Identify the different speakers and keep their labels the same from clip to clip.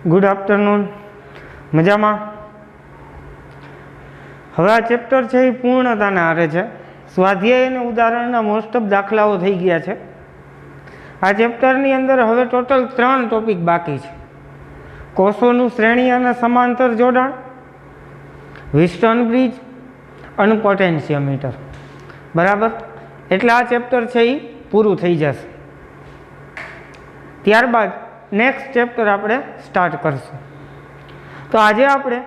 Speaker 1: Good afternoon. મજામાં? હવે આ ચેપ્ટર છે એ પૂર્ણતાને આરે છે. સ્વાધ્યાય અને ઉદાહરણના મોસ્ટ ઓફ દાખલાઓ થઈ ગયા છે. આ ચેપ્ટરની અંદર હવે ટોટલ 3 ટોપિક બાકી છે. કોષોનું શ્રેણી અને સમાંતર જોડાણ, વિસ્ટન બ્રિજ અને પોટેન્શિયોમીટર. બરાબર, એટલે આ ચેપ્ટર છે એ પૂરું થઈ જશે. ત્યારબાદ નેક્સ્ટ ચેપ્ટર આપણે સ્ટાર્ટ કરશું. તો આજે આપણે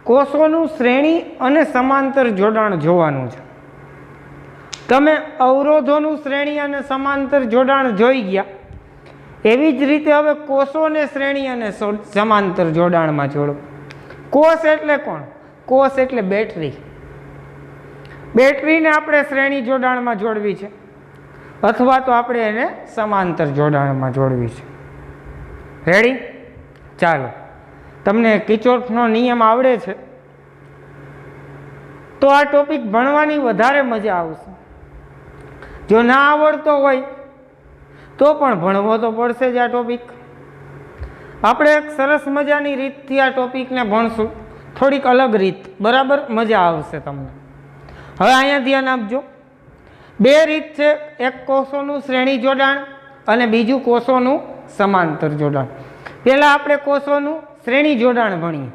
Speaker 1: કોષોનું શ્રેણી અને સમાંતર જોડાણ જોવાનું છે. તમે અવરોધોનું શ્રેણી અને સમાંતર જોડાણ જોઈ ગયા, એવી જ રીતે હવે કોષોને શ્રેણી અને સમાંતર જોડાણમાં જોડો. કોષ એટલે કોણ? કોષ એટલે બેટરી. બેટરીને આપણે શ્રેણી જોડાણમાં જોડવી છે, અથવા તો આપણે એને સમાંતર જોડાણમાં જોડવી છે. રેડી? ચાલો, તમને કિર્ચોફનો નિયમ આવડે છે તો આ ટોપિક ભણવાની વધારે મજા આવશે. જો ના આવડતો હોય તો પણ ભણવો તો પડશે જ આ ટોપિક. આપણે એક સરસ મજાની રીતથી આ ટોપિકને ભણશું, થોડીક અલગ રીત. બરાબર, મજા આવશે તમને. હવે અહીંયા ધ્યાન આપજો. 2 રીત છે, એક કોષોનું શ્રેણી જોડાણ અને બીજું કોષોનું સમાંતર જોડાણ. પહેલા આપણે કોષોનું શ્રેણી જોડાણ ભણીએ.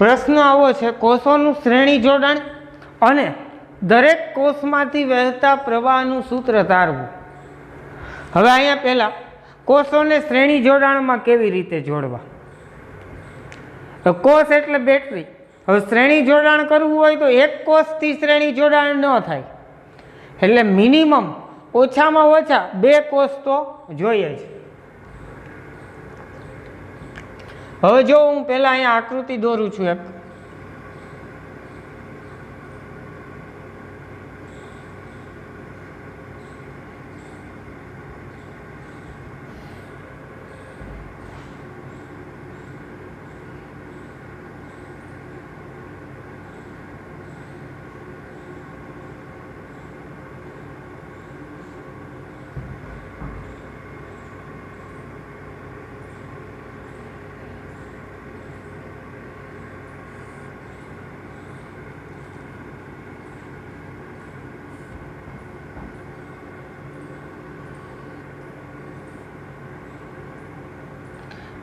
Speaker 1: પ્રશ્ન આવો છે, કોષોનું શ્રેણી જોડાણ અને દરેક કોષમાંથી વહેતા પ્રવાહનું સૂત્ર તારવું. હવે અહીંયા પહેલા કોષોને શ્રેણી જોડાણમાં કેવી રીતે જોડવા? કોષ એટલે બેટરી. હવે શ્રેણી જોડાણ કરવું હોય તો એક કોષથી શ્રેણી જોડાણ ન થાય, એટલે મિનિમમ ઓછામાં ઓછા 2 કોષ તો જોઈએ છે. હવે જો હું પહેલા અહીંયા આકૃતિ દોરું છું એક.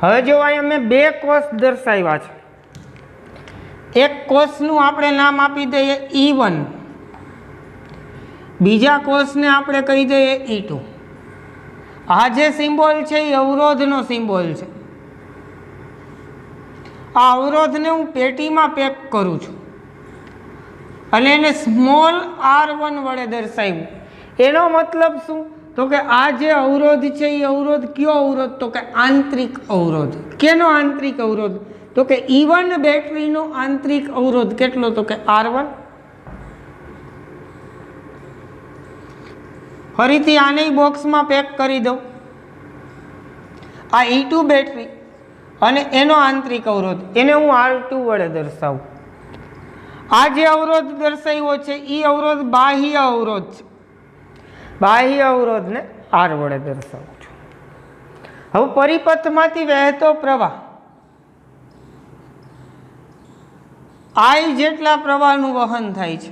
Speaker 1: હવે જો અહીંયા મેં 2 કોષ દર્શાવ્યા છે. એક કોષનું આપણે નામ આપી દઈએ E1, બીજા કોષને આપણે કહી દઈએ E2. આ જે સિમ્બોલ છે એ અવરોધનો સિમ્બોલ છે. આ અવરોધને હું પેટીમાં પેક કરું છું અને એને સ્મોલ r1 વડે દર્શાવ્યું. એનો મતલબ શું? તો કે આ જે અવરોધ છે એ અવરોધ કયો અવરોધ? તો કે આંતરિક અવરોધ. કેનો આંતરિક અવરોધ? તો કે E1 બેટરીનો આંતરિક અવરોધ કેટલો? તો કે R1. ફરીથી આને બોક્સમાં પેક કરી દઉં. આ E2 બેટરી અને એનો આંતરિક અવરોધ, એને હું R2 વડે દર્શાવું. આ જે અવરોધ દર્શાવ્યો છે એ અવરોધ બાહ્ય અવરોધ છે. બાહ્ય અવરોધને R વડે દર્શાવું છું. હવે પરિપથમાંથી વહેતો પ્રવાહ I જેટલા પ્રવાહનું વહન થાય છે.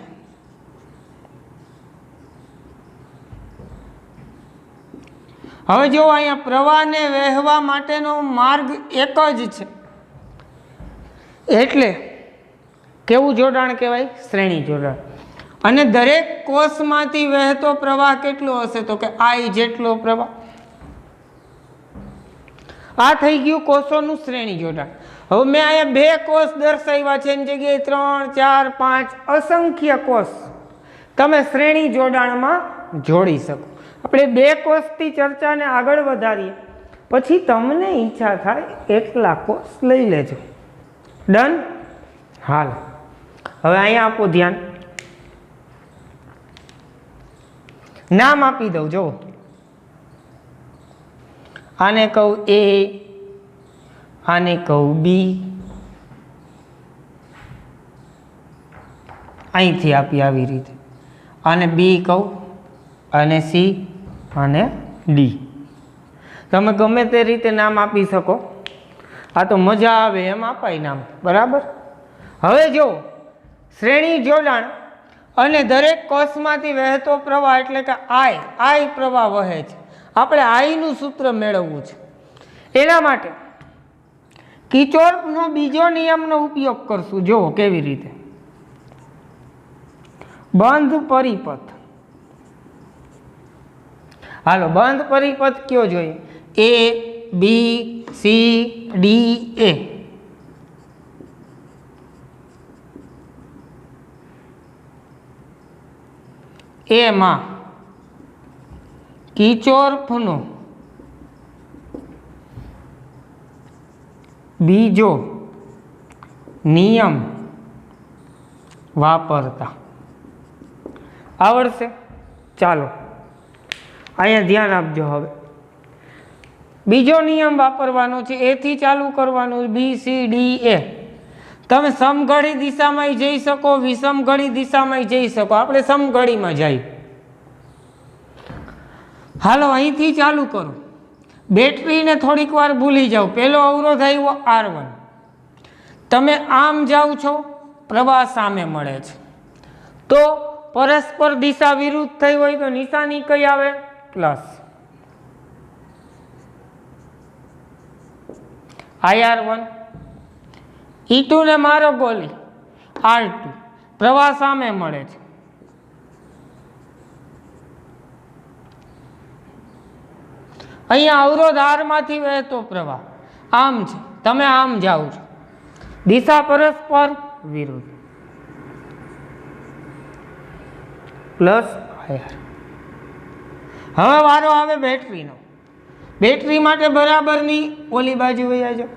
Speaker 1: હવે જો અહીંયા પ્રવાહને વહેવા માટેનો માર્ગ એક જ છે, એટલે કેવું જોડાણ કહેવાય? શ્રેણી જોડાણ. અને દરેક કોષમાંથી વહેતો પ્રવાહ કેટલો હશે? તો કે I જેટલો પ્રવાહ. આ થઈ ગયું કોષોનું શ્રેણી જોડાણ. હવે મેં અહીંયા 2 કોષ દર્શાવ્યા છે, એની જગ્યાએ 3, 4, 5 અસંખ્ય કોષ તમે શ્રેણી જોડાણમાં જોડી શકો. આપણે 2 કોષથી ચર્ચાને આગળ વધારીએ, પછી તમને ઈચ્છા થાય એટલા કોષ લઈ લેજો. ડન? હાલ હવે અહીંયા આપો ધ્યાન, નામ આપી દઉં. જો આને કહું A, આને કહું B, અહીંથી આપી આવી રીતે, આને B કહું, અને C અને D. તમે ગમે તે રીતે નામ આપી શકો, આ તો મજા આવે એમ અપાય નામ, બરાબર. હવે જો શ્રેણી જોડાણ અને દરેક કોષમાંથી વહેતો પ્રવાહ એટલે કે I પ્રવાહ વહે છે. આપણે I નું સૂત્ર મેળવવું છે. એના માટે કિર્ચોફનો બીજો નિયમનો ઉપયોગ કરશું. જુઓ કેવી રીતે. બંધ પરિપથ. હાલો બંધ પરિપથ કયો જોઈએ? A, B, C, D, A. એમાં કિર્ચોફનો બીજો નિયમ વાપરતા આવડશે? ચાલો અહીંયા ધ્યાન આપજો. હવે બીજો નિયમ વાપરવાનો છે, A થી ચાલુ કરવાનું, B, C, D, A. તમે સમઘડી દિશામાં જઈ શકો, વિષમઘડી દિશામાં જઈ શકો. આપણે સમઘડીમાં જઈએ. હાલો અહીંથી ચાલુ કરો. બેટરીને થોડીક વાર ભૂલી જાઓ. પહેલો અવરોધ આવ્યો R1. તમે આમ જાઓ છો, પ્રવાહ સામે મળે છે, તો પરસ્પર દિશા વિરુદ્ધ થઈ હોય તો નિશાની કઈ આવે? પ્લસ. IR1 E2 ને મારો ગોલી R2, પ્રવાહ સામે મળે છે. અહીંયા અવરોધ R માંથી વહેતો પ્રવાહ આમ છે, તમે આમ જાઓ છો, દિશા પરસ્પર વિરુદ્ધ. Plus IR. હવે વારો આવે બેટરીનો. બેટરી માટે બરાબરની ઓલી બાજુ વહી જાઓ.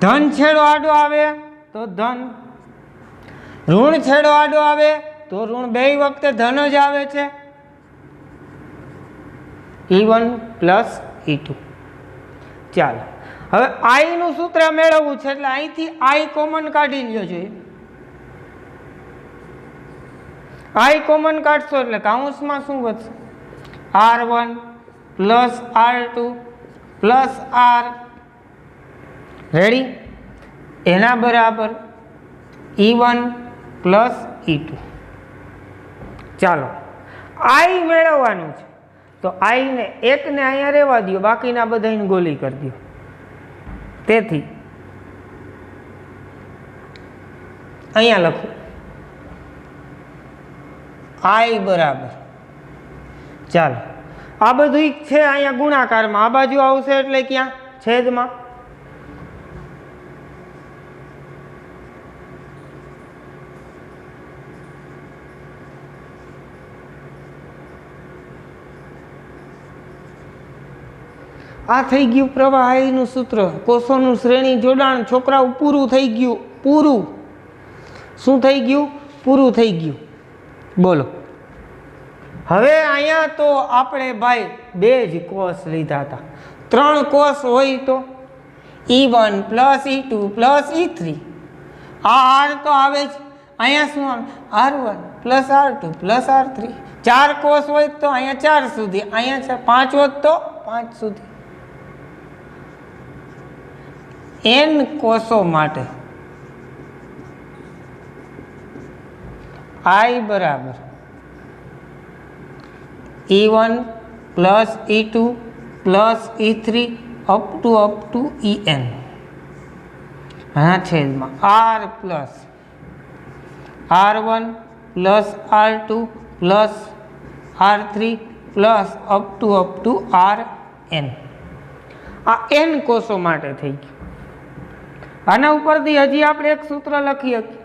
Speaker 1: ધન છેડો આડો આવે તો ધન, ઋણ છેડો આડો આવે તો ઋણ. બે વખતે ધન જ આવે છે. E1 plus E2. ચાલો હવે I નું સૂત્ર મેળવવું છે, એટલે અહીંથી I કોમન કાઢી લ્યો જોઈએ. I કોમન કાઢશો એટલે કાઉન્સમાં શું વધશે? R1 plus R2 plus R. Ready? એના બરાબર E1 પ્લસ E2. ચાલો I મેળવવાનું છે, તો I ને એકને અહીંયા રહેવા દો, બાકીના બધાને ગોલી કરી દો. તેથી અહીંયા લખો I બરાબર, ચાલો આ બધું છે અહીંયા ગુણાકારમાં, આ બાજુ આવશે એટલે ક્યાં? છેદમાં. આ થઈ ગયું પ્રવાહ I નું સૂત્ર. કોષોનું શ્રેણી જોડાણ છોકરાઓ પૂરું થઈ ગયું. પૂરું શું થઈ ગયું? પૂરું થઈ ગયું. બોલો હવે અહીંયા તો આપણે ભાઈ 2 જ કોષ લીધા હતા. 3 કોષ હોય તો E1 plus E2 plus E3. આ R તો આવે જ. અહીંયા શું આવે? R1 plus R2 plus R3. 4 કોષ હોય તો અહીંયા 4 સુધી, અહીંયા 5 હોત તો 5 સુધી. n કોષો માટે I બરાબર E1 plus E2 plus E3 up to En. હા છેદમાં R plus R1 plus R2 plus R3 plus up to Rn. આ n કોષો માટે થઈ ગયું. આના ઉપરથી હજી આપણે એક સૂત્ર લખી શકીએ,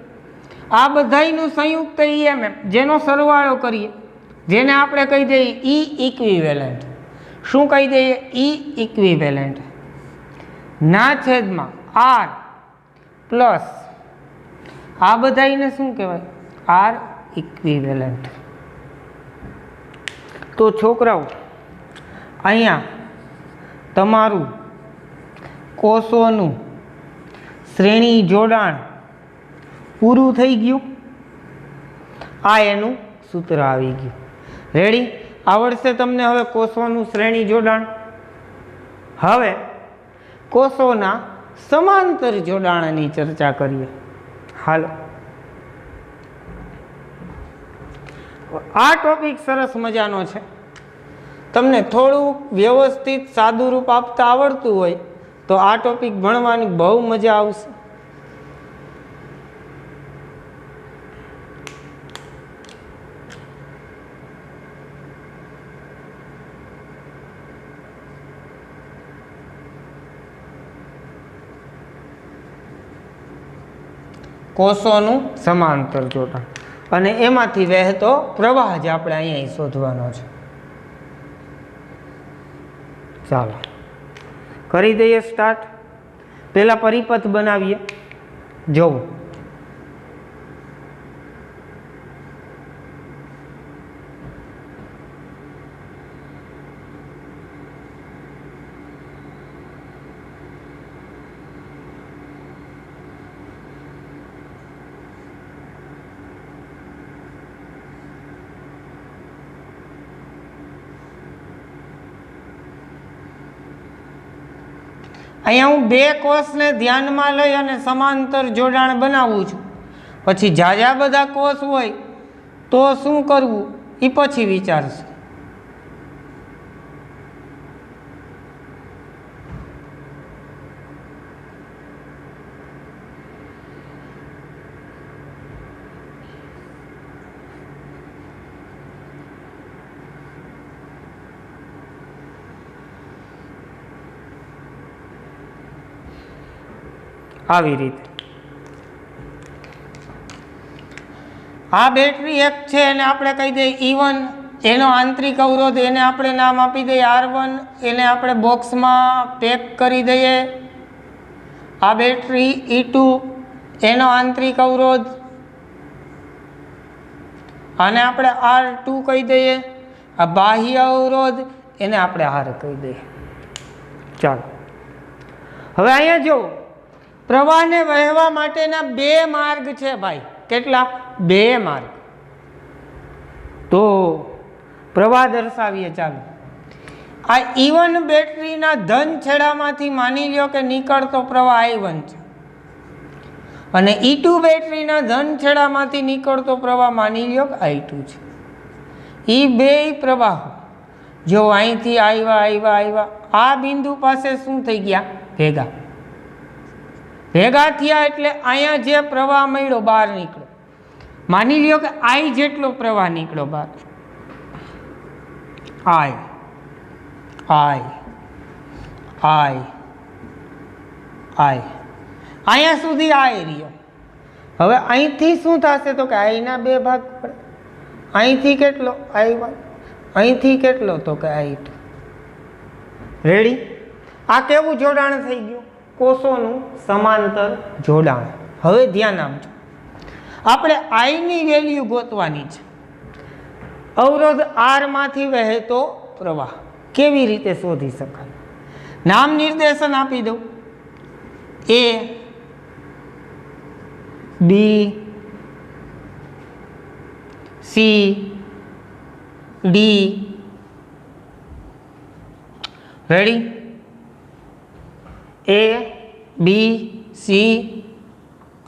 Speaker 1: આ બધાયનું સંયુક્ત EMF જેનો સરવાળો કરીએ, જેને આપણે કહી દઈએ E ઇક્વિવેલન્ટ. શું કહી દઈએ? E ઇક્વિવેલન્ટ ના છેદમાં R પ્લસ આ બધાયને શું કહેવાય? R equivalent. તો છોકરાઓ અહીંયા તમારું કોષોનું શ્રેણી જોડાણ પૂરું થઈ ગયું. આ એનું સૂત્ર આવી ગયું. રેડી? આવડશે તમને હવે કોષોનું શ્રેણી જોડાણ. હવે કોષોના સમાંતર જોડાણની ચર્ચા કરીએ. હાલો, આ ટોપિક સરસ મજાનો છે. તમને થોડુંક વ્યવસ્થિત સાદું રૂપ આપતા આવડતું હોય તો આ ટોપિક ભણવાની બહુ મજા આવશે. કોષોનું સમાંતર જોડાણ અને એમાંથી વહેતો પ્રવાહ જ આપણે અહીંયા શોધવાનો છે. ચાલો કરી દઈએ સ્ટાર્ટ. પહેલા પરિપથ બનાવીએ. જોવું, અહીંયા હું બે કોષને ધ્યાનમાં લઈ અને સમાંતર જોડાણ બનાવું છું. પછી જાજા બધા કોષ હોય તો શું કરવું એ પછી વિચારશું. આવી રીતે આ બેટરી એક છે એને આપણે કહી દઈએ E1. એનો આંતરિક અવરોધ એને આપણે નામ આપી દઈએ R1. એને આપણે બોક્સમાં પેક કરી દઈએ. આ બેટરી E2, એનો આંતરિક અવરોધ આને આપણે R2 કહી દઈએ. આ બાહ્ય અવરોધ એને આપણે R કહી દઈએ. ચાલો હવે અહીંયા જો પ્રવાહને વહેવા માટેના બે માર્ગ છે ભાઈ. કેટલા? બે માર્ગ. તો પ્રવાહ દર્શાવીએ. ચાલો, આ E1 બેટરીના ધન છેડામાંથી માની લ્યો કે નીકળતો પ્રવાહ I1 છે અને E2 બેટરીના ધન છેડામાંથી નીકળતો પ્રવાહ માની લ્યો કે I2 છે. એ બે પ્રવાહો જો અહીંથી આવ્યા આ બિંદુ પાસે શું થઈ ગયા? ભેગા થયા. એટલે અહીંયા જે પ્રવાહ મળ્યો બહાર નીકળ્યો. માની લ્યો કે I જેટલો પ્રવાહ નીકળ્યો બહાર. I અહીંયા સુધી I રહ્યો. હવે અહીંથી શું થશે? તો કે I ના બે ભાગ પડે. અહીંથી કેટલો? I1. અહીંથી કેટલો? તો કે I2. રેડી? આ કેવું જોડાણ થઈ ગયું? કોષોનું સમાંતર જોડાણ. હવે ધ્યાન આપજો, આપણે I ની વેલ્યુ ગોતવાની છે. અવરોધ R માંથી વહેતો પ્રવાહ કેવી રીતે શોધી શકાય? નામ નિર્દેશન આપી દઉં. A, B, C, D. Ready? A, B, C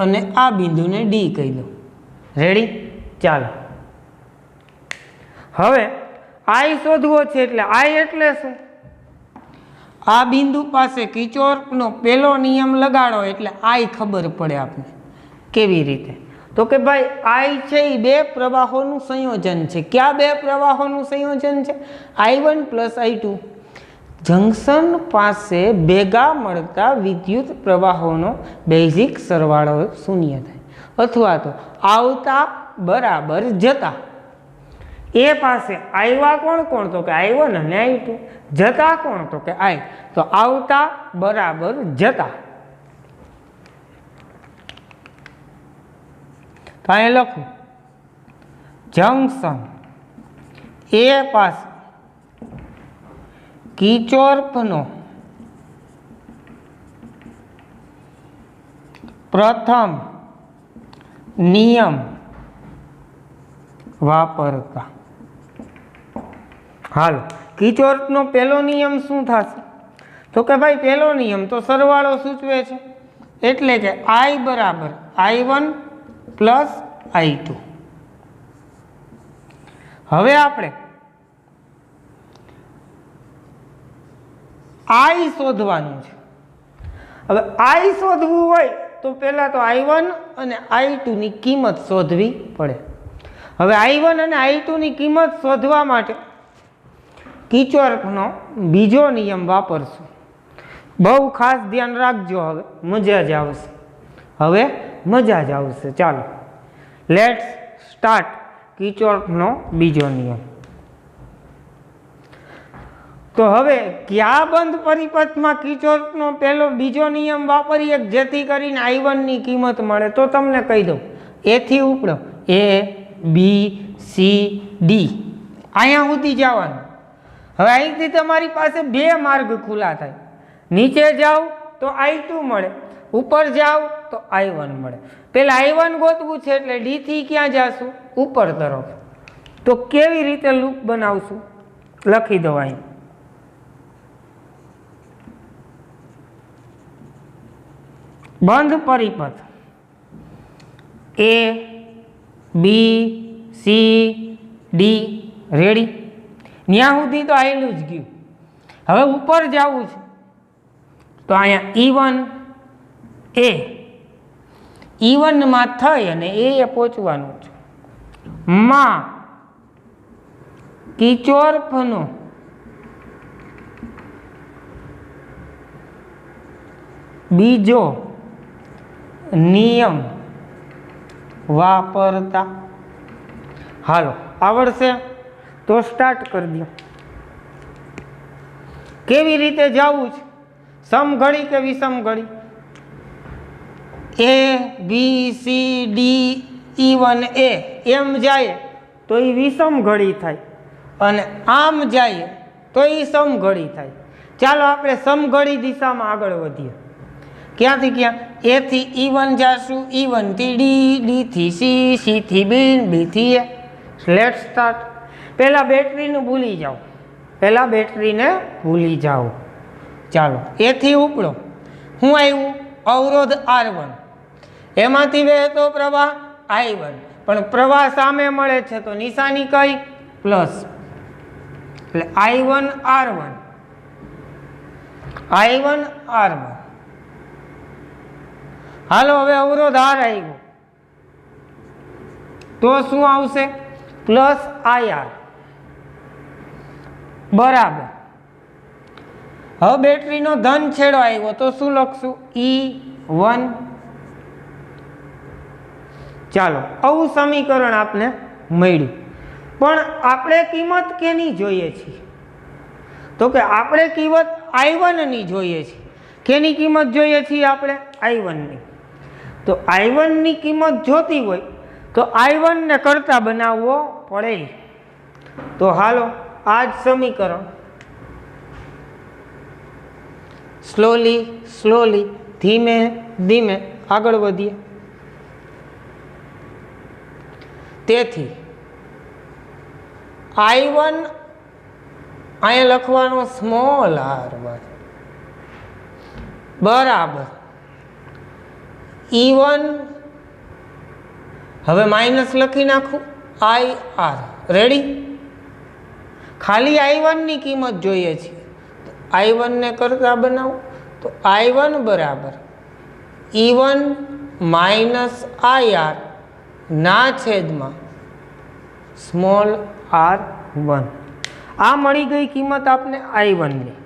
Speaker 1: અને આ બિંદુને D કહી દો. રેડી? ચાલો હવે I શોધવો છે. એટલે I એટલે શું? આ બિંદુ પાસે કિર્ચોફનો પહેલો નિયમ લગાડો એટલે I ખબર પડે આપને. કેવી રીતે? તો કે ભાઈ I છે એ બે પ્રવાહોનું સંયોજન છે. ક્યાં બે પ્રવાહોનું સંયોજન છે? I1 plus I2. જંકશન પાસે ભેગા મળતા વિદ્યુત પ્રવાહોનો બેઝિક સરવાળો શૂન્ય થાય, અથવા તો આવતા બરાબર જતા. એ પાસે આવ્યા કોણ કોણ? તો કે I1 અને I2. જતા કોણ? તો કે I. તો આવતા બરાબર જતા. તો અહીં લખું જંકશન એ પાસે કિર્ચોફનો પ્રથમ નિયમ વાપરતા. હાલો, કિર્ચોફનો પહેલો નિયમ શું થશે? તો કે ભાઈ પહેલો નિયમ તો સરવાળો સૂચવે છે, એટલે કે I બરાબર I1 પ્લસ I2. હવે આપણે I શોધવાનું છે. હવે I શોધવું હોય તો પહેલા તો I1 અને I2 ની કિંમત શોધવી પડે. હવે I1 અને I2 ની કિંમત શોધવા માટે કિર્ચોફનો બીજો નિયમ વાપરશું. બહુ ખાસ ધ્યાન રાખજો. હવે મજા જ આવશે. ચાલો, લેટ્સ સ્ટાર્ટ. કિર્ચોફનો બીજો નિયમ. તો હવે કયા બંધ પરિપથમાં કિર્ચોફનો બીજો નિયમ વાપરીએ જેથી કરીને I1 ની કિંમત મળે? તો તમને કહી દઉં, એથી ઉપડો A B C D અહીંયા સુધી જવાનું. હવે અહીંથી તમારી પાસે બે માર્ગ ખુલ્લા થાય. નીચે જાઓ તો I2 મળે, ઉપર જાઓ તો I1 મળે. પેલા I1 ગોતવું છે એટલે D થી ક્યાં જાશું? ઉપર તરફ. તો કેવી રીતે લૂપ બનાવશું? લખી દો અહીં. બંધ પરિપથ A B C D ready. ત્યાં સુધી તો આવેલું જ ગયું. હવે ઉપર જવું છે તો અહીંયા E1 માં થઈ અને એ પહોંચવાનું છે. માં કિર્ચોફનો બીજો નિયમ વાપરતા. હાલો, આવડશે તો સ્ટાર્ટ કરી દો. કેવી રીતે જવું છે? સમઘડી કે વિષમઘડી? A B C D E1 A એમ જાય તો એ વિષમઘડી થાય, અને આમ જાય તો એ સમઘડી થાય. ચાલો આપણે સમઘડી દિશામાં આગળ વધીએ. ક્યાંથી ક્યાં? A થી E1 જાશું, E1 થી D, D થી C, C થી B, B થી A. Let's start. પહેલા બેટરીને ભૂલી જાઓ. ચાલો, A થી ઉપડો. શું આવ્યું? અવરોધ R1. એમાંથી વહેતો પ્રવાહ I1, પણ પ્રવાહ સામે મળે છે તો નિશાની કઈ? પ્લસ. એટલે I1 R1. હાલો, હવે અવરોધ R આવ્યો તો શું આવશે? પ્લસ IR બરાબર. હવે બેટરીનો ધન છેડો આવ્યો તો શું લખશું? E1. ચાલો, આવું સમીકરણ આપને મળ્યું. પણ આપણે કિંમત કેની જોઈએ છીએ? તો કે આપણે કિંમત I1 ની જોઈએ છીએ. કેની કિંમત જોઈએ છીએ આપણે? I1 ની. તો I1 ની કિંમત જોતી હોય તો I1 ને કરતા બનાવવો પડે. તો હાલો, આ જ સમીકરણ સ્લોલી ધીમે ધીમે આગળ વધીએ. તેથી I1 અહીંયા લખવાનો સ્મોલ r1 બરાબર E1. હવે માઇનસ લખી નાખું IR. રેડી? ખાલી I1 ની કિંમત જોઈએ છે. I1 ને કરતા બનાવું તો I1 બરાબર E1 માઇનસ IR ના છેદમાં સ્મોલ r1. આ મળી ગઈ કિંમત આપને I1 ની.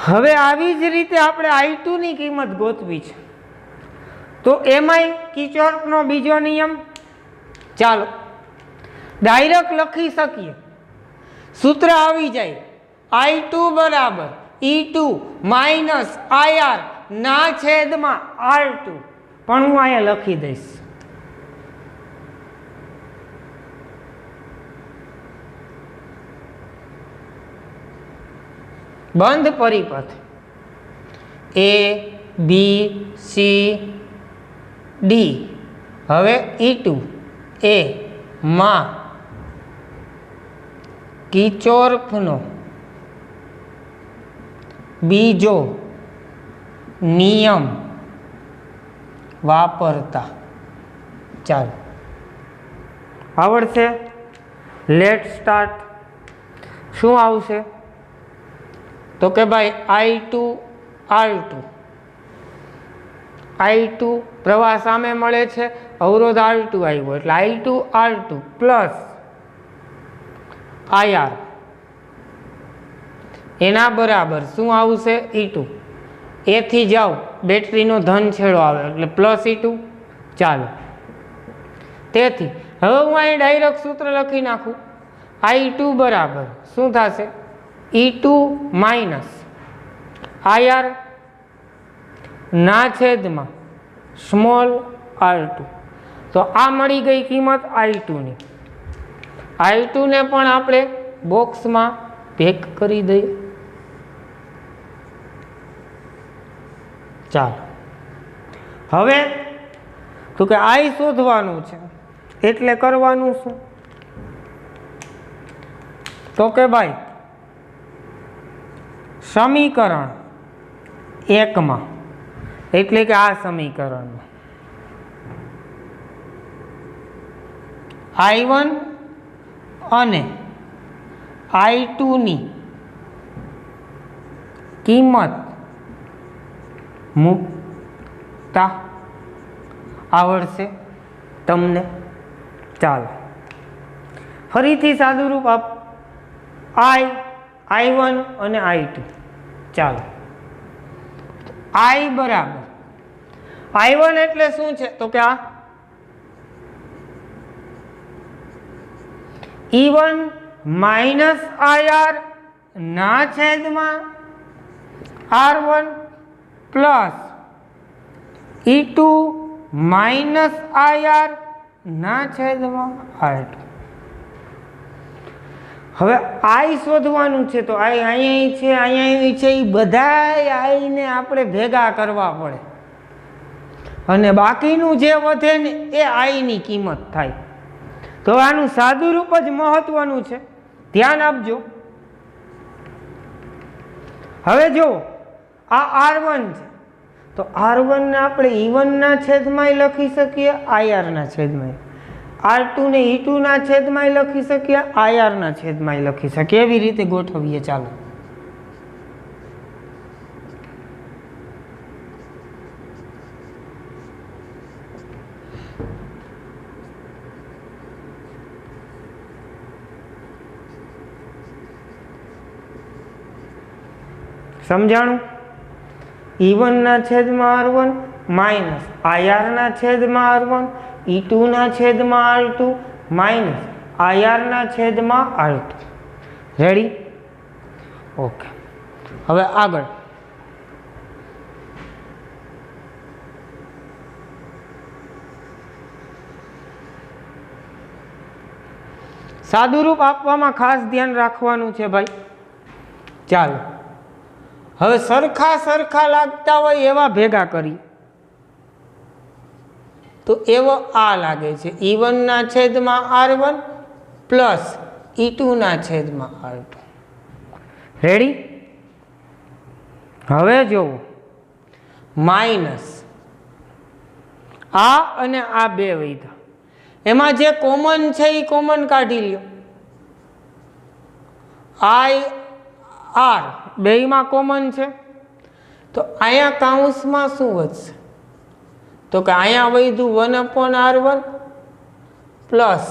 Speaker 1: હવે આવી જ રીતે આપણે I2 ની કિંમત ગોતવી છે, તો એમાંય કિર્ચોફનો બીજો નિયમ. ચાલો ડાયરેક્ટ લખી શકીએ, સૂત્ર આવી જાય I2 બરાબર E2 માઇનસ IR ના છેદમાં R2, પણ હું અહીંયા લખી દઈશ. બંધ પરિપથ A B C D. હવે E2 એ માં કિર્ચોફનો બીજો નિયમ વાપરતા. ચાલો આવડશે. Let start. શું આવશે? તો કે ભાઈ I2 R2, I2 પ્રવાહ સામે મળે છે, અવરોધ R2 આવ્યો એટલે I2 R2 પ્લસ IR એના બરાબર શું આવશે? E2. એથી જાઓ બેટરીનો ધન છેડો આવે એટલે પ્લસ E2. ચાલો, તેથી હવે હું અહીં ડાયરેક્ટ સૂત્ર લખી નાખું. I2 બરાબર શું થશે? E2 માઇનસ IR ના છેદમાં સ્મોલ R2. તો આ મળી ગઈ કિંમત I2 ની. I2 ને પણ આપણે બોક્સમાં પેક કરી દઈએ. ચાલો હવે તો કે I શોધવાનું છે એટલે કરવાનું શું? તો કે ભાઈ સમીકરણ 1 માં એટલે કે આ સમીકરણમાં I1 અને I2 ની કિંમત મૂકતા આવડશે તમને. ચાલો ફરીથી સાદું રૂપ આપ. I1 અને I2. ચાલો I બરાબર I1 એટલે શું છે? તો કે આ E1 માઇનસ IR ના છેદમાં R1 plus E2 minus IR ના છેદમાં R2. હવે I શોધવાનું છે તો અહીંયા છે, અહીંયા છે, એ બધા I ને આપણે ભેગા કરવા પડે અને બાકીનું જે વધે ને એ I ની કિંમત થાય. તો આનું સાદું રૂપ જ મહત્વનું છે, ધ્યાન આપજો. હવે જો આ R1 છે તો R1 ને આપણે E1 ના છેદમાં લખી શકીએ, IR ના છેદમાં. R2 ને E2 ના છેદમાં લખી શકીએ, IR ના છેદમાં લખી શકીએ. એવી રીતે ગોઠવીએ. ચાલો સમજાણું? E1 ના છેદમાં R1 માઇનસ IR ના છેદમાં R1, E2 ના છેદમાં R2 માઇનસ IR ના છેદમાં R2. રેડી? ઓકે. હવે આગળ સાદું રૂપ આપવામાં ખાસ ધ્યાન રાખવાનું છે ભાઈ. ચાલો હવે સરખા સરખા લાગતા હોય એવા ભેગા કરી. તો એવો આ લાગે છે E1 ના છેદમાં R1 પ્લસ E2 ના છેદમાં R2. રેડી? હવે જોવો માઇનસ આ અને આ બે વૈધા, એમાં જે કોમન છે એ કોમન કાઢી લ્યો. IR બેયમાં કોમન છે તો અહીંયા કાઉન્સમાં શું વધશે? તો કે અહીંયા વધ્યું 1/R1 પ્લસ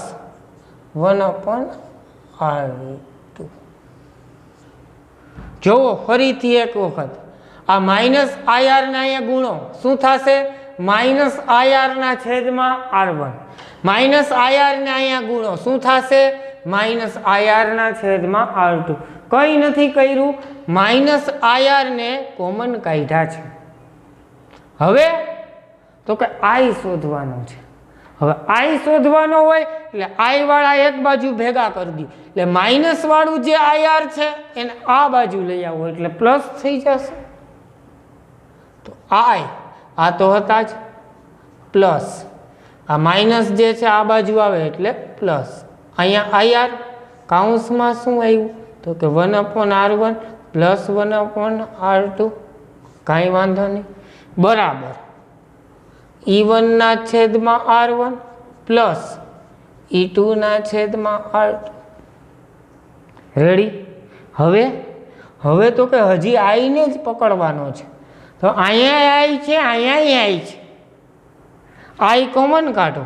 Speaker 1: 1/R2. જોવો ફરીથી એક વખત આ માઇનસ IR ને અહીંયા ગુણો શું થશે? માઇનસ IR ના છેદમાં R1 માઇનસ IR ને અહીંયા ગુણો શું થશે? માઇનસ IR ના છેદમાં R2. કંઈ નથી કર્યું, માઇનસ IR ને કોમન કાઢ્યા છે. હવે તો કે I શોધવાનો છે. હવે I શોધવાનો હોય એટલે I વાળા એક બાજુ ભેગા કરી દી, એટલે માઇનસ વાળું જે IR છે એને આ બાજુ લઈ આવો એટલે પ્લસ થઈ જશે. તો I આ તો હતા જ પ્લસ, આ માઇનસ જે છે આ બાજુ આવે એટલે પ્લસ. અહીંયા IR કાઉન્સમાં શું આવ્યું તો કે 1/R1 પ્લસ 1/R2. કાંઈ વાંધો નહીં, બરાબર E1 ના છેદમાં R1 પ્લસ E2 ના છેદમાં R2. રેડી? હવે તો કે હજી I ને જ પકડવાનો છે. તો અહીંયા I છે, અહીંયા I છે, I કોમન કાઢો.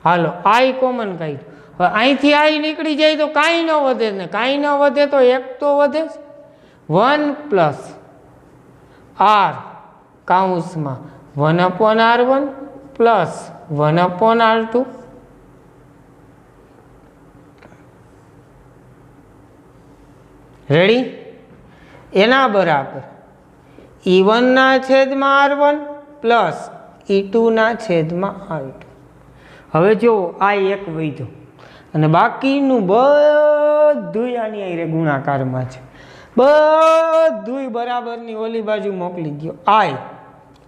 Speaker 1: હાલો I કોમન કાઢ્યું. હવે અહીંથી I નીકળી જાય તો કાંઈ ન વધે ને, કાંઈ ન વધે તો એક તો વધે જ. 1 plus R કાઉન્સમાં 1/R1 plus 1/R2. Ready? એના બરાબર E1 ના છેદમાં R1 પ્લસ E2 ના છેદમાં R2. હવે જો આ એક વધ્યો અને બાકીનું બધું આની આરે ગુણાકારમાં છે. બધું બરાબરની ઓલી બાજુ મોકલી દો. I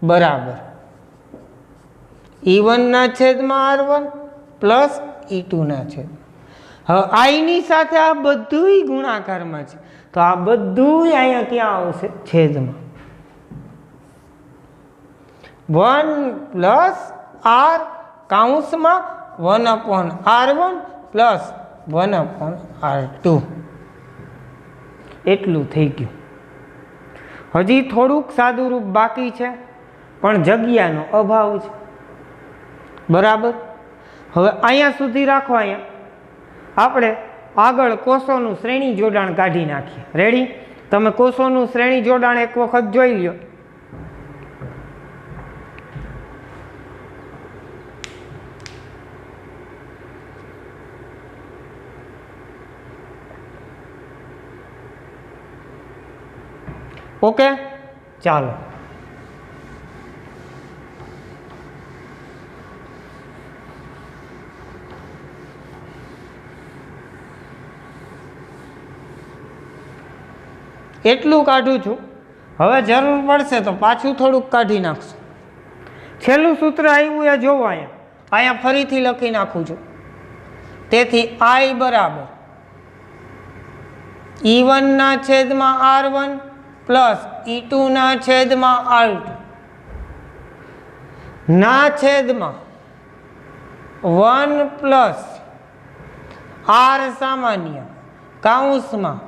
Speaker 1: બરાબર E1 ના છેદમાં R1 પ્લસ E2 ના છેદમાં. હવે I ની સાથે આ બધું ગુણાકારમાં છે તો આ બધું અહીંયા ક્યાં આવશે? છેદમાં. 1 plus R કાઉન્સમાં 1/R1 plus 1/R2. એટલું થઈ ગયું. હજી થોડુંક સાદું રૂપ બાકી છે પણ જગ્યાનો અભાવ છે. બરાબર? હવે અહીંયા સુધી રાખો. અહીંયા આપણે આગળ કોષોનું શ્રેણી જોડાણ કાઢી નાખીએ. રેડી? તમે કોષોનું શ્રેણી જોડાણ એક વખત જોઈ લ્યો. ઓકે, ચાલો. એટલું કાઢું છું. હવે જરૂર પડશે તો પાછું થોડુંક કાઢી નાખશું. છેલ્લું સૂત્ર આવ્યું એ જોવો. અહીંયા ફરીથી લખી નાખું છું. તેથી I બરાબર E1 ના છેદમાં R1 પ્લસ E2 ના છેદમાં R2 ના છેદમાં 1 પ્લસ R સામાન્ય કાઉન્સમાં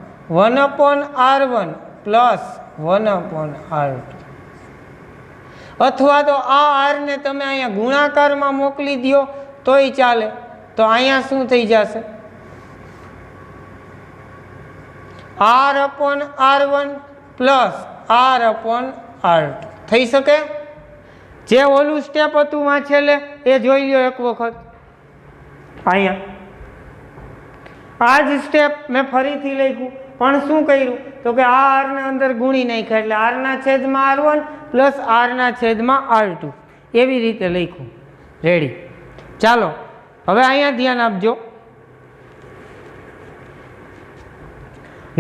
Speaker 1: 1/R1 પ્લસ 1/R2. અથવા તો આ R ને તમે અહીંયા ગુણાકારમાં મોકલી દો તોય ચાલે. તો અહીંયા શું થઈ જશે? R/R1 પ્લસ R/R2 થઈ શકે? જે ઓલું સ્ટેપ હતું માં છેલ્લે એ જોઈ લો એક વખત. અહીંયા આ જ સ્ટેપ મેં ફરીથી લખ્યું પણ શું કર્યું તો કે આ R ને અંદર ગુણી નાખ્યા એટલે R ના છેદમાં R1 પ્લસ R ના છેદમાં R2 એવી રીતે લખ્યું. રેડી? ચાલો હવે અહીંયા ધ્યાન આપજો.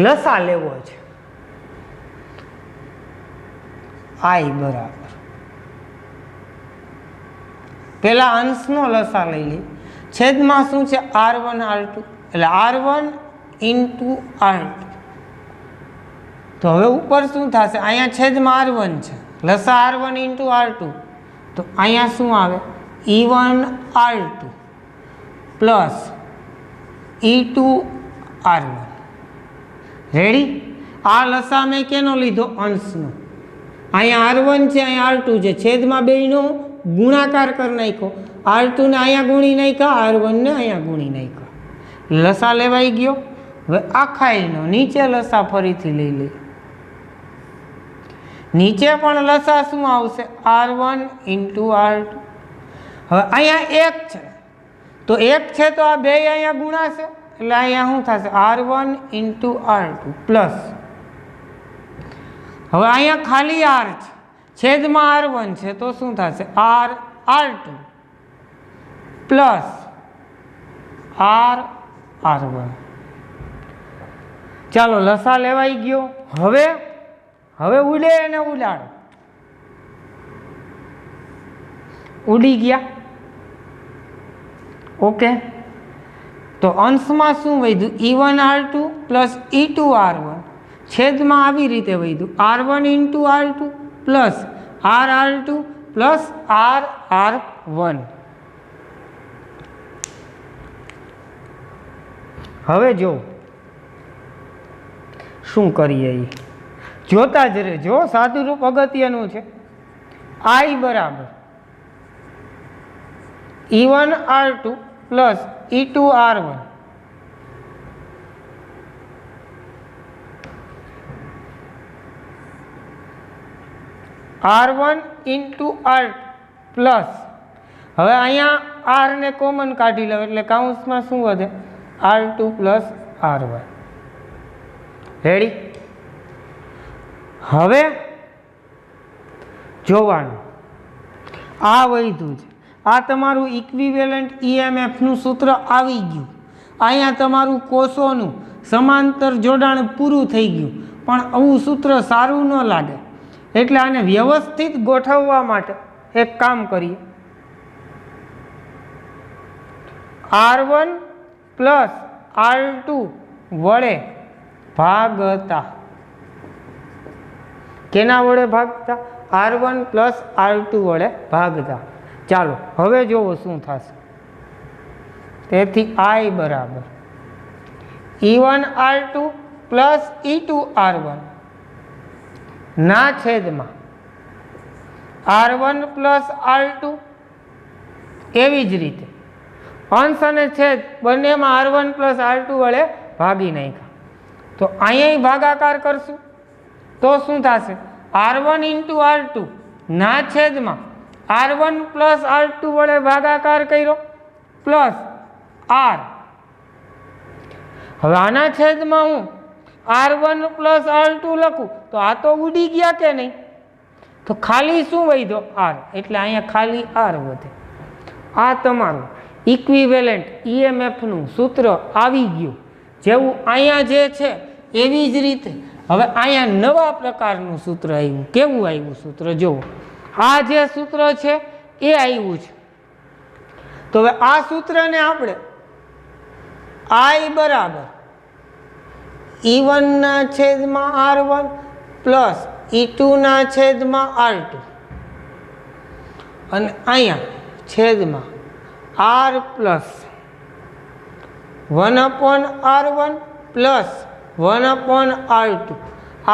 Speaker 1: લસા લેવો છે. I બરાબર પેલા અંશનો લસા લઈ લે. છેદમાં શું છે? R1 R2 એટલે R1 ઇન્ટુ R2. તો હવે ઉપર શું થશે? અહીંયા છેદમાં R1 છે, લસા R1 ઇન્ટુ R2. તો અહીંયા શું આવે? E1 R2 plus E2 R1. Ready? આ લસા મેં કેનો લીધો? અંશનો. અહીંયા R1 છે, અહીંયા R2 છે, છેદમાં બેયનો ગુણાકાર કરી નાખ્યો. R2 ને અહીંયા ગુણી નાખ્યા, R1 ને અહીંયા ગુણી નાખ્યા. લસા લેવાઈ ગયો. હવે આખાઈનો નીચે લસા ફરીથી લઈ લઈએ. નીચે પણ લસા શું આવશે? R1 into R2. હવે અહીંયા 1 છે તો 1 છે તો આ બે અહીંયા ગુણાશે એટલે અહીંયા શું થશે? R1 into R2 plus. હવે અહીંયા ખાલી R છે, છેદમાં R1 છે તો શું થશે? R2 plus R1. ચાલો લસા લેવાઈ ગયો. હવે ઉડે અને ઉડાડો. ઉડી ગયા. ઓકે, તો અંશમાં શું વધ્યું? E1 R2 plus E2 R1 છેદમાં આવી રીતે વધ્યું R1 into R2 plus R2 plus R1. હવે જો શું કરીએ એ જોતા જ રહેજો. સાદુરૂપ અગત્યનું છે. I બરાબર E1 R2 plus E2 R1 R1 into R2 plus. હવે અહીંયા R ને કોમન કાઢી લો એટલે કાઉન્સમાં શું વધે? R2 plus R1. રેડી? હવે જોવાનું આ વધ્યું છે. આ તમારું ઇક્વિવેલન્ટ EMFનું સૂત્ર આવી ગયું. અહીંયા તમારું કોષોનું સમાંતર જોડાણ પૂરું થઈ ગયું. પણ આવું સૂત્ર સારું ન લાગે એટલે આને વ્યવસ્થિત ગોઠવવા માટે એક કામ કરીએ. R1 પ્લસ R2 વડે ભાગતા. કેના વડે ભાગતા? R1 પ્લસ R2 વડે ભાગતા. ચાલો હવે જોવો શું થશે. તેથી I બરાબર E1 R2 plus E2 R1 ના છેદમાં R1 પ્લસ R2. એવી જ રીતે અંશ અને છેદ બંનેમાં R1 પ્લસ R2 વડે ભાગી નાખ્યા. તો અહીંયા ભાગાકાર કરશું તો શું થશે? R1 ઇન્ટુ R2 ના છેદમાં R1 પ્લસ R2 વડે ભાગાકાર કર્યો પ્લસ R. હવે આના છેદમાં હું R1 પ્લસ R2 લખું તો આ તો ઉડી ગયા કે નહીં? તો ખાલી શું વધ્યો? R. એટલે અહીંયા ખાલી R વધે. આ તમારું ઇક્વિવેલન્ટ EMFનું સૂત્ર આવી ગયું. જેવું અહીંયા જે છે એવી જ રીતે હવે અહીંયા નવા પ્રકારનું સૂત્ર આવ્યું. કેવું આવ્યું સૂત્ર? જુઓ, આ જે સૂત્ર છે એ આવ્યું છે. તો હવે આ સૂત્રને આપણે I બરાબર E1 ના છેદમાં R1 પ્લસ E2 ના છેદમાં R2 અને અહીંયા છેદમાં R plus 1/R1 plus 1/R2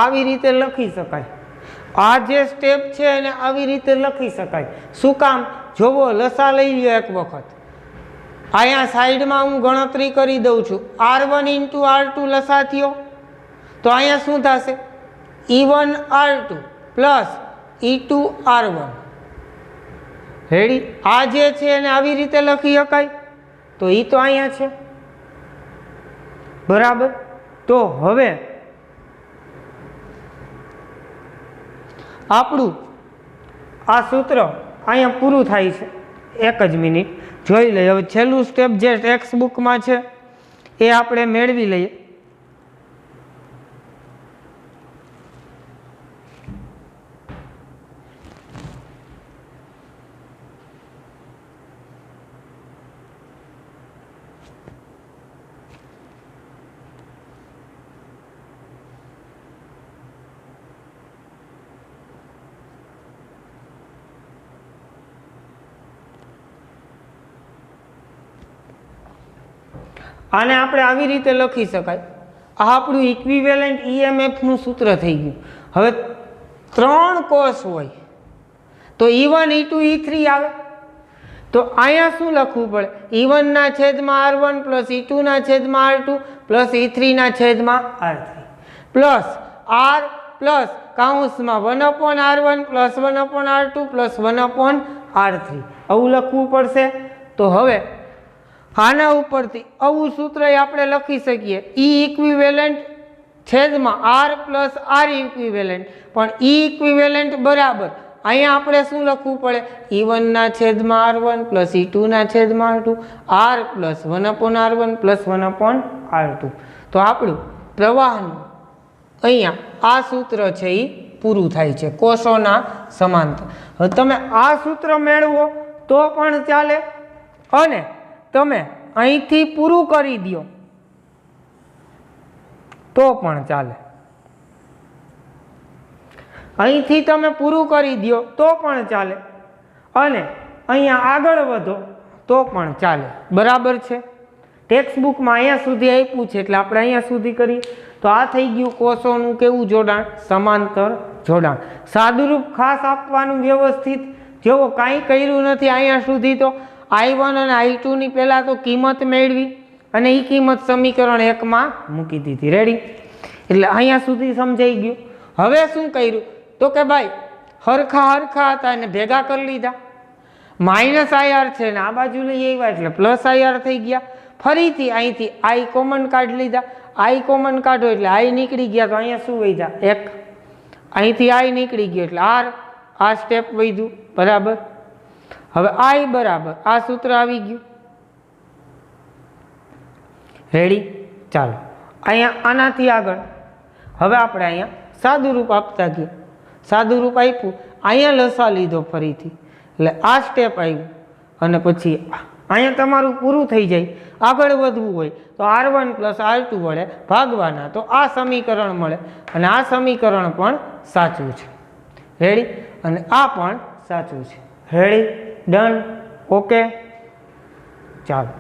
Speaker 1: આવી રીતે લખી શકાય. આ જે સ્ટેપ છે એને આવી રીતે લખી શકાય. શું કામ? જોવો, લસા લઈ લ્યો એક વખત. અહીંયા સાઈડમાં હું ગણતરી કરી દઉં છું. R1 ઇન્ટુ R2 લસા થયો તો અહીંયા શું થશે? E1 R2 plus E2 R1. Ready? આ જે છે એને આવી રીતે લખી શકાય. તો એ તો અહીંયા છે. બરાબર? તો હવે આપણું આ સૂત્ર અહીંયા પૂરું થાય છે. એક જ મિનિટ જોઈ લઈએ. હવે છેલ્લું સ્ટેપ જે ટેક્સ્ટ બુકમાં છે એ આપણે મેળવી લઈએ. આને આપણે આવી રીતે લખી શકાય. આ આપણું ઇક્વિવેલન્ટ EMFનું સૂત્ર થઈ ગયું. હવે 3 કોષ હોય તો E1 E2 E3 આવે. તો અહીંયા શું લખવું પડે? E1 ના છેદમાં R1 પ્લસ E2 ના છેદમાં R2 પ્લસ E3 ના છેદમાં R3 પ્લસ R પ્લસ કાઉન્સમાં 1/R1 plus 1/R2 plus 1/R3 આવું લખવું પડશે. તો હવે આના ઉપરથી આવું સૂત્ર આપણે લખી શકીએ E ઇક્વિવેલન્ટ છેદમાં R પ્લસ R ઇક્વિવેલન્ટ, પણ E ઇક્વિવેલન્ટ બરાબર અહીંયા આપણે શું લખવું પડે? E1 ના છેદમાં R1 પ્લસ E2 ના છેદમાં R2 R plus 1/R1 plus 1/R2. તો આપણું પ્રવાહનું અહીંયા આ સૂત્ર છે એ પૂરું થાય છે કોષોના સમાંતર. હવે તમે આ સૂત્ર મેળવો તો પણ ચાલે અને તમે અહીંથી પૂરું કરી દો તો પણ ચાલે. અહીંથી તમે પૂરું કરી દો તો પણ ચાલે અને અહીંયા આગળ વધો તો પણ ચાલે. બરાબર છે? ટેક્સ્ટ બુકમાં અહીંયા સુધી આપ્યું છે એટલે આપણે અહીંયા સુધી કરીએ. તો આ થઈ ગયું કોષોનું કેવું જોડાણ? સમાંતર જોડાણ. સાદુરૂપ ખાસ આપવાનું વ્યવસ્થિત. જેવો કાંઈ કર્યું નથી અહીંયા સુધી. તો I1 અને I2 ની પહેલાં તો કિંમત મેળવી અને એ કિંમત સમીકરણ 1માં મૂકી દીધી. રેડી? એટલે અહીંયા સુધી સમજાઈ ગયું. હવે શું કર્યું? તો કે ભાઈ હરખા હતા અને ભેગા કરી લીધા. -IR છે ને આ બાજુ લઈ આવ્યા એટલે +IR થઈ ગયા. ફરીથી અહીંથી I કોમન કાઢી લીધા. I કોમન કાઢો એટલે I નીકળી ગયા. તો અહીંયા શું વધ્યા? 1. અહીંથી I નીકળી ગયો એટલે R. આ સ્ટેપ વધ્યું. બરાબર? હવે I બરાબર આ સૂત્ર આવી ગયું. રેડી? ચાલો અહીંયા આનાથી આગળ હવે આપણે અહીંયા સાદુરૂપ આપતા ગયા. સાદુરૂપ આપ્યું, અહીંયા લસા લીધો ફરીથી એટલે આ સ્ટેપ આવ્યું અને પછી અહીંયા તમારું પૂરું થઈ જાય. આગળ વધવું હોય તો R1 પ્લસ R2 વડે ભાગવાના તો આ સમીકરણ મળે અને આ સમીકરણ પણ સાચું છે. રેડી? અને આ પણ સાચું છે. રેડી? ડન? ઓકે? ચાલો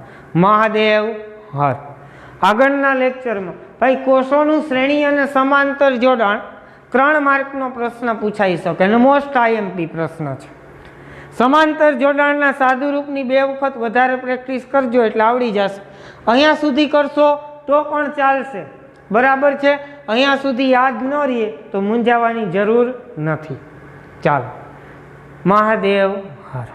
Speaker 1: મહાદેવ હર. આગળના લેક્ચરમાં ભાઈ કોષોનું શ્રેણી અને સમાંતર જોડાણ 3 માર્કનો પ્રશ્ન પૂછાઈ શકે અને મોસ્ટ IMP પ્રશ્ન છે. સમાંતર જોડાણના સાદુરૂપની 2 વખત વધારે પ્રેક્ટિસ કરજો એટલે આવડી જશે. અહીંયા સુધી કરશો તો પણ ચાલશે. બરાબર છે? અહીંયા સુધી યાદ ન રહીએ તો મૂંઝાવાની જરૂર નથી. ચાલો મહાદેવ હર.